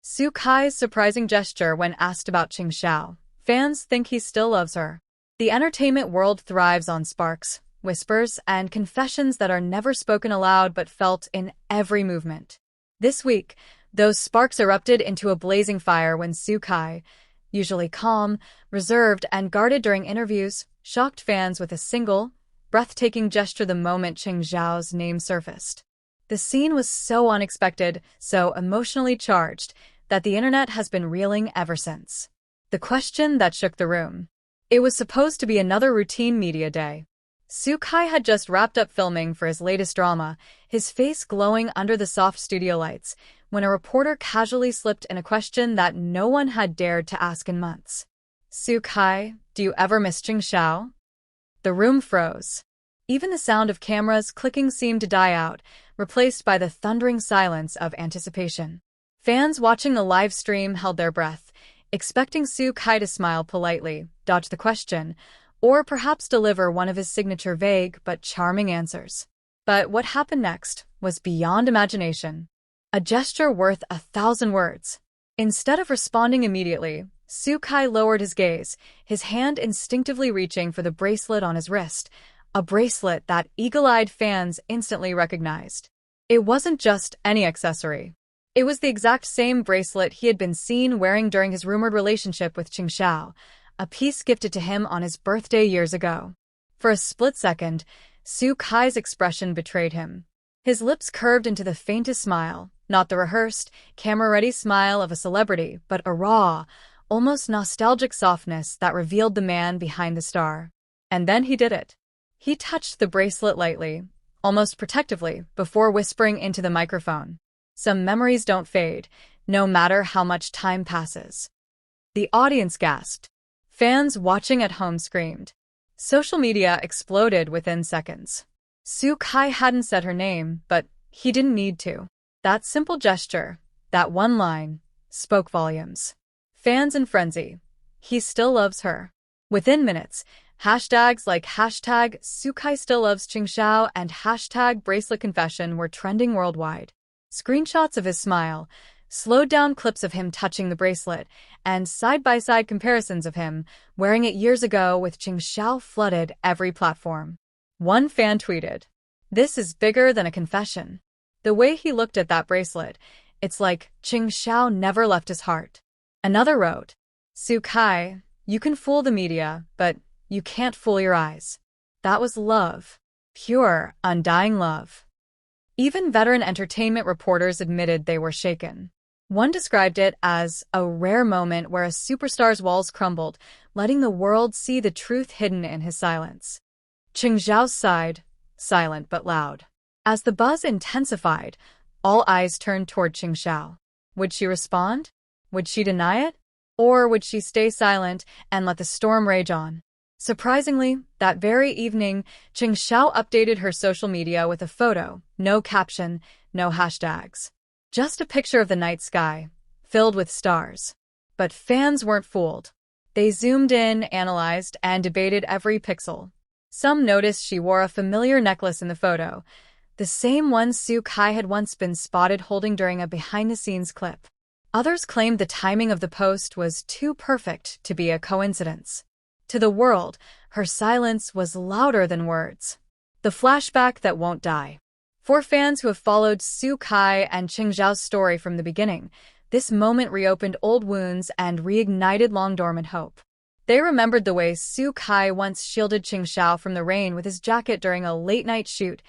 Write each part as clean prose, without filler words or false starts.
Su Kai's surprising gesture when asked about Ching Xiao. Fans think he still loves her. The entertainment world thrives on sparks, whispers, and confessions that are never spoken aloud but felt in every movement. This week, those sparks erupted into a blazing fire when Su Kai, usually calm, reserved, and guarded during interviews, shocked fans with a single, breathtaking gesture the moment Ching Xiao's name surfaced. The scene was so unexpected, so emotionally charged, that the internet has been reeling ever since. The question that shook the room. It was supposed to be another routine media day. Su Kai had just wrapped up filming for his latest drama, his face glowing under the soft studio lights, when a reporter casually slipped in a question that no one had dared to ask in months. "Su Kai, do you ever miss Ching Xiao?" The room froze. Even the sound of cameras clicking seemed to die out, replaced by the thundering silence of anticipation. Fans watching the live stream held their breath, expecting Su Kai to smile politely, dodge the question, or perhaps deliver one of his signature vague but charming answers. But what happened next was beyond imagination. A gesture worth 1,000 words. Instead of responding immediately, Su Kai lowered his gaze, his hand instinctively reaching for the bracelet on his wrist, a bracelet that eagle-eyed fans instantly recognized. It wasn't just any accessory. It was the exact same bracelet he had been seen wearing during his rumored relationship with Ching Xiao, a piece gifted to him on his birthday years ago. For a split second, Su Kai's expression betrayed him. His lips curved into the faintest smile, not the rehearsed, camera-ready smile of a celebrity, but a raw, almost nostalgic softness that revealed the man behind the star. And then he did it. He touched the bracelet lightly, almost protectively, before whispering into the microphone. "Some memories don't fade, no matter how much time passes." The audience gasped. Fans watching at home screamed. Social media exploded within seconds. Su Kai hadn't said her name, but he didn't need to. That simple gesture, that one line, spoke volumes. Fans in frenzy. He still loves her. Within minutes, hashtags like hashtag Su Kai still loves Ching Xiao and hashtag bracelet confession were trending worldwide. Screenshots of his smile, slowed-down clips of him touching the bracelet, and side-by-side comparisons of him wearing it years ago with Ching Xiao flooded every platform. One fan tweeted, "This is bigger than a confession. The way he looked at that bracelet, it's like Ching Xiao never left his heart." Another wrote, "Su Kai, you can fool the media, but you can't fool your eyes. That was love. Pure, undying love." Even veteran entertainment reporters admitted they were shaken. One described it as a rare moment where a superstar's walls crumbled, letting the world see the truth hidden in his silence. Ching Xiao sighed, silent but loud. As the buzz intensified, all eyes turned toward Ching Xiao. Would she respond? Would she deny it? Or would she stay silent and let the storm rage on? Surprisingly, that very evening, Ching Xiao updated her social media with a photo, no caption, no hashtags. Just a picture of the night sky, filled with stars. But fans weren't fooled. They zoomed in, analyzed, and debated every pixel. Some noticed she wore a familiar necklace in the photo, the same one Su Kai had once been spotted holding during a behind-the-scenes clip. Others claimed the timing of the post was too perfect to be a coincidence. To the world, her silence was louder than words. The flashback that won't die. For fans who have followed Su Kai and Ching Xiao's story from the beginning, this moment reopened old wounds and reignited long-dormant hope. They remembered the way Su Kai once shielded Ching Xiao from the rain with his jacket during a late-night shoot,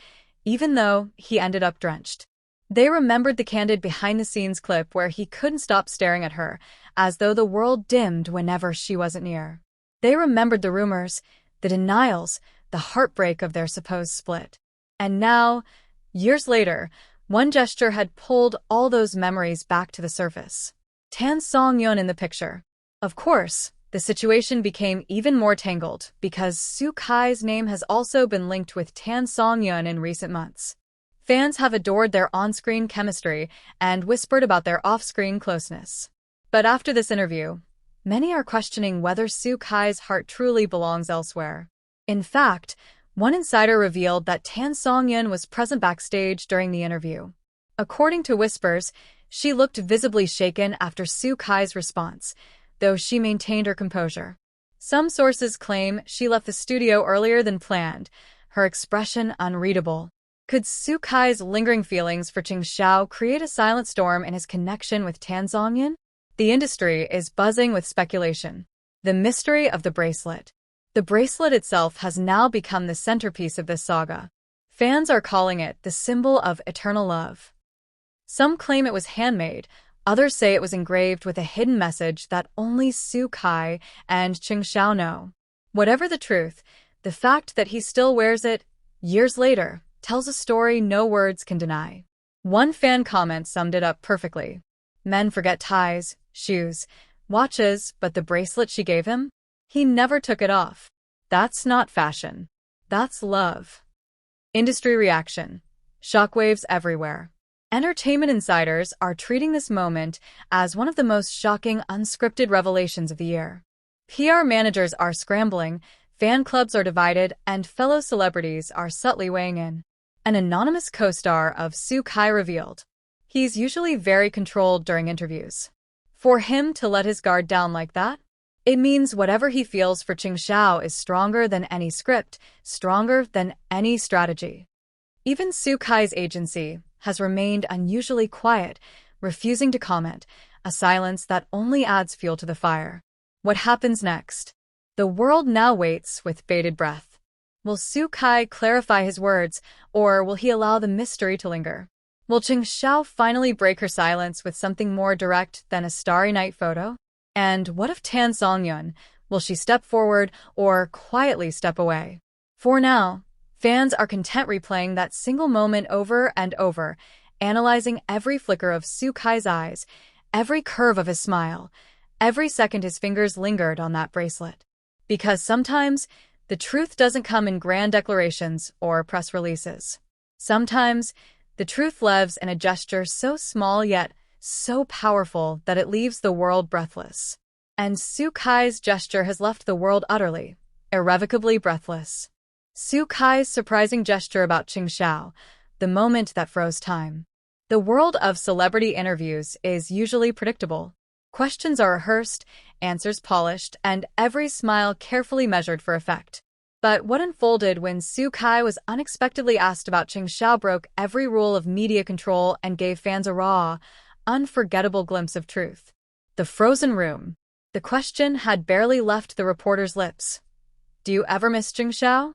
even though he ended up drenched. They remembered the candid behind-the-scenes clip where he couldn't stop staring at her, as though the world dimmed whenever she wasn't near. They remembered the rumors, the denials, the heartbreak of their supposed split. And now, years later, one gesture had pulled all those memories back to the surface. Tan Seong Yun in the picture. Of course, the situation became even more tangled because Su Kai's name has also been linked with Tan Seong Yun in recent months. Fans have adored their on-screen chemistry and whispered about their off-screen closeness. But after this interview, many are questioning whether Su Kai's heart truly belongs elsewhere. In fact, one insider revealed that Tan Seong Yun was present backstage during the interview. According to whispers, She looked visibly shaken after Su Kai's response, though she maintained her composure. Some sources claim she left the studio earlier than planned, her expression unreadable. Could Su Kai's lingering feelings for Ching Xiao create a silent storm in his connection with Tan Seong Yun? The industry is buzzing with speculation. The mystery of the bracelet. The bracelet itself has now become the centerpiece of this saga. Fans are calling it the symbol of eternal love. Some claim it was handmade, others say it was engraved with a hidden message that only Su Kai and Ching Xiao know. Whatever the truth, the fact that he still wears it, years later, tells a story no words can deny. One fan comment summed it up perfectly. Men forget ties, shoes, watches, but the bracelet she gave him? He never took it off. That's not fashion. That's love. Industry reaction. Shockwaves everywhere. Entertainment insiders are treating this moment as one of the most shocking unscripted revelations of the year. PR managers are scrambling, fan clubs are divided, and fellow celebrities are subtly weighing in. An anonymous co-star of Su Kai revealed. He's usually very controlled during interviews. For him to let his guard down like that? It means whatever he feels for Ching Xiao is stronger than any script, stronger than any strategy. Even Su Kai's agency has remained unusually quiet, refusing to comment, a silence that only adds fuel to the fire. What happens next? The world now waits with bated breath. Will Su Kai clarify his words, or will he allow the mystery to linger? Will Ching Xiao finally break her silence with something more direct than a starry night photo? And what of Tan Seong Yun? Will she step forward or quietly step away? For now, fans are content replaying that single moment over and over, analyzing every flicker of Su Kai's eyes, every curve of his smile, every second his fingers lingered on that bracelet. Because sometimes, the truth doesn't come in grand declarations or press releases. Sometimes, the truth lives in a gesture so small yet so powerful that it leaves the world breathless. And Su Kai's gesture has left the world utterly, irrevocably breathless. Su Kai's surprising gesture about Ching Xiao, the moment that froze time. The world of celebrity interviews is usually predictable. Questions are rehearsed, answers polished, and every smile carefully measured for effect. But what unfolded when Su Kai was unexpectedly asked about Ching Xiao broke every rule of media control and gave fans a raw, unforgettable glimpse of truth. The frozen room. The question had barely left the reporter's lips. Do you ever miss Ching Xiao?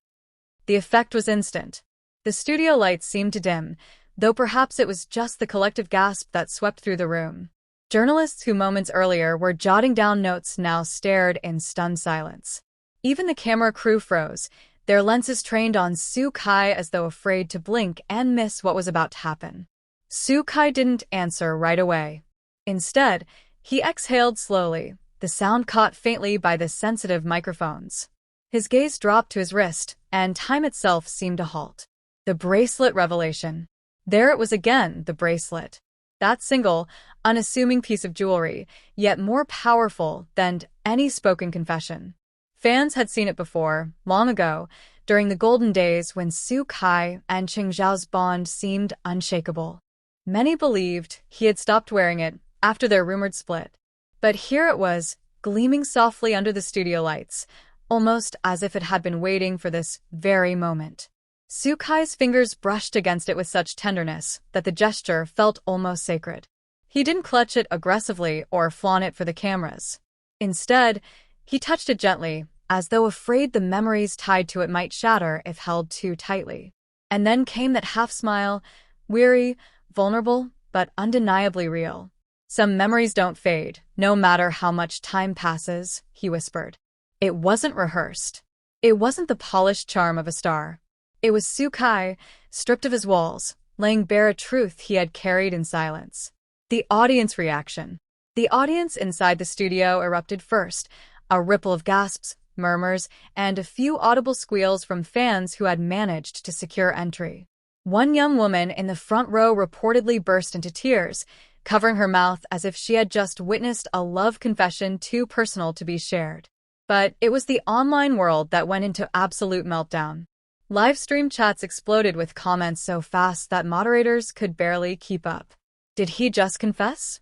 The effect was instant. The studio lights seemed to dim, though perhaps it was just the collective gasp that swept through the room. Journalists who moments earlier were jotting down notes now stared in stunned silence. Even the camera crew froze, their lenses trained on Su Kai as though afraid to blink and miss what was about to happen. Su Kai didn't answer right away. Instead, he exhaled slowly, the sound caught faintly by the sensitive microphones. His gaze dropped to his wrist, and time itself seemed to halt. The bracelet revelation. There it was again, the bracelet. That single, unassuming piece of jewelry, yet more powerful than any spoken confession. Fans had seen it before, long ago, during the golden days when Su Kai and Ching Xiao's bond seemed unshakable. Many believed he had stopped wearing it after their rumored split. But here it was, gleaming softly under the studio lights, almost as if it had been waiting for this very moment. Su Kai's fingers brushed against it with such tenderness that the gesture felt almost sacred. He didn't clutch it aggressively or flaunt it for the cameras. Instead, he touched it gently, as though afraid the memories tied to it might shatter if held too tightly. And then came that half-smile, weary, vulnerable, but undeniably real. Some memories don't fade, no matter how much time passes, he whispered. It wasn't rehearsed. It wasn't the polished charm of a star. It was Su Kai, stripped of his walls, laying bare a truth he had carried in silence. The audience reaction. The audience inside the studio erupted first, a ripple of gasps, murmurs, and a few audible squeals from fans who had managed to secure entry. One young woman in the front row reportedly burst into tears, covering her mouth as if she had just witnessed a love confession too personal to be shared. But it was the online world that went into absolute meltdown. Live stream chats exploded with comments so fast that moderators could barely keep up. Did he just confess?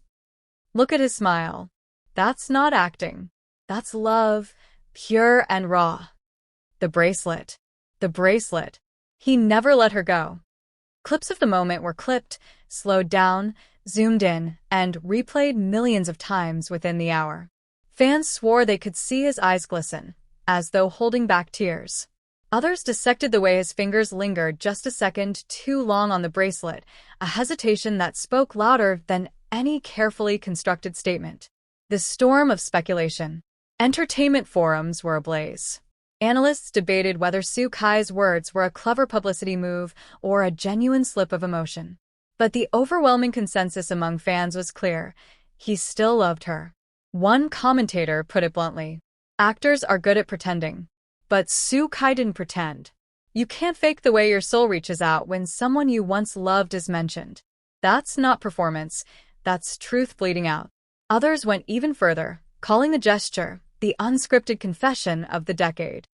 Look at his smile. That's not acting. That's love, pure and raw. The bracelet. The bracelet. He never let her go. Clips of the moment were clipped, slowed down, zoomed in, and replayed millions of times within the hour. Fans swore they could see his eyes glisten, as though holding back tears. Others dissected the way his fingers lingered just a second too long on the bracelet, a hesitation that spoke louder than any carefully constructed statement. The storm of speculation. Entertainment forums were ablaze. Analysts debated whether Soo Kai's words were a clever publicity move or a genuine slip of emotion. But the overwhelming consensus among fans was clear. He still loved her. One commentator put it bluntly. Actors are good at pretending. But Soo Kai didn't pretend. You can't fake the way your soul reaches out when someone you once loved is mentioned. That's not performance. That's truth bleeding out. Others went even further, calling the gesture the unscripted confession of the decade.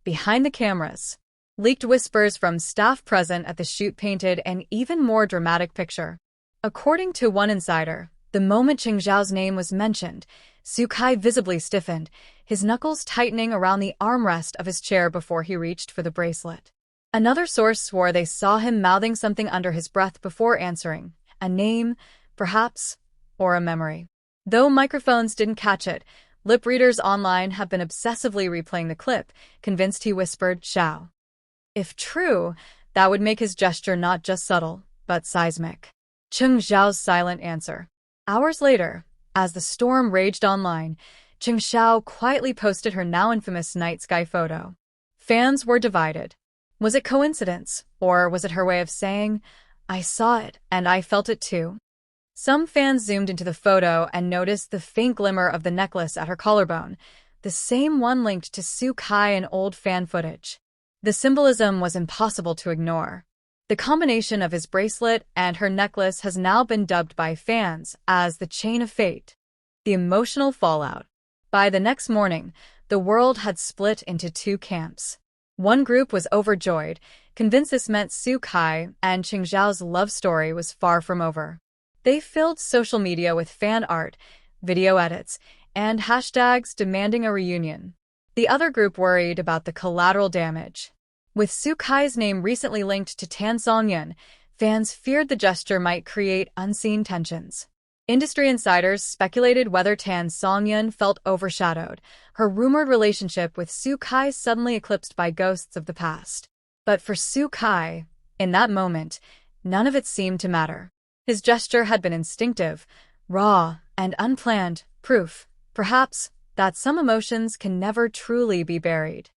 Behind the cameras, leaked whispers from staff present at the shoot painted an even more dramatic picture. According to one insider, the moment Ching Xiao's name was mentioned, Soo Kai visibly stiffened, his knuckles tightening around the armrest of his chair before he reached for the bracelet. Another source swore they saw him mouthing something under his breath before answering, a name, perhaps, or a memory. Though microphones didn't catch it, lip readers online have been obsessively replaying the clip, convinced he whispered Xiao. If true, that would make his gesture not just subtle, but seismic. Ching Xiao's silent answer. Hours later, as the storm raged online, Ching Xiao quietly posted her now infamous night sky photo. Fans were divided. Was it coincidence, or was it her way of saying, I saw it, and I felt it too? Some fans zoomed into the photo and noticed the faint glimmer of the necklace at her collarbone, the same one linked to Soo Kai in old fan footage. The symbolism was impossible to ignore. The combination of his bracelet and her necklace has now been dubbed by fans as the chain of fate. The emotional fallout. By the next morning, the world had split into two camps. One group was overjoyed, convinced this meant Soo Kai and Ching Xiao's love story was far from over. They filled social media with fan art, video edits, and hashtags demanding a reunion. The other group worried about the collateral damage. With Soo Kai's name recently linked to Tan Seong Yun, fans feared the gesture might create unseen tensions. Industry insiders speculated whether Tan Seong Yun felt overshadowed, her rumored relationship with Soo Kai suddenly eclipsed by ghosts of the past. But for Soo Kai, in that moment, none of it seemed to matter. His gesture had been instinctive, raw, and unplanned, proof, perhaps, that some emotions can never truly be buried.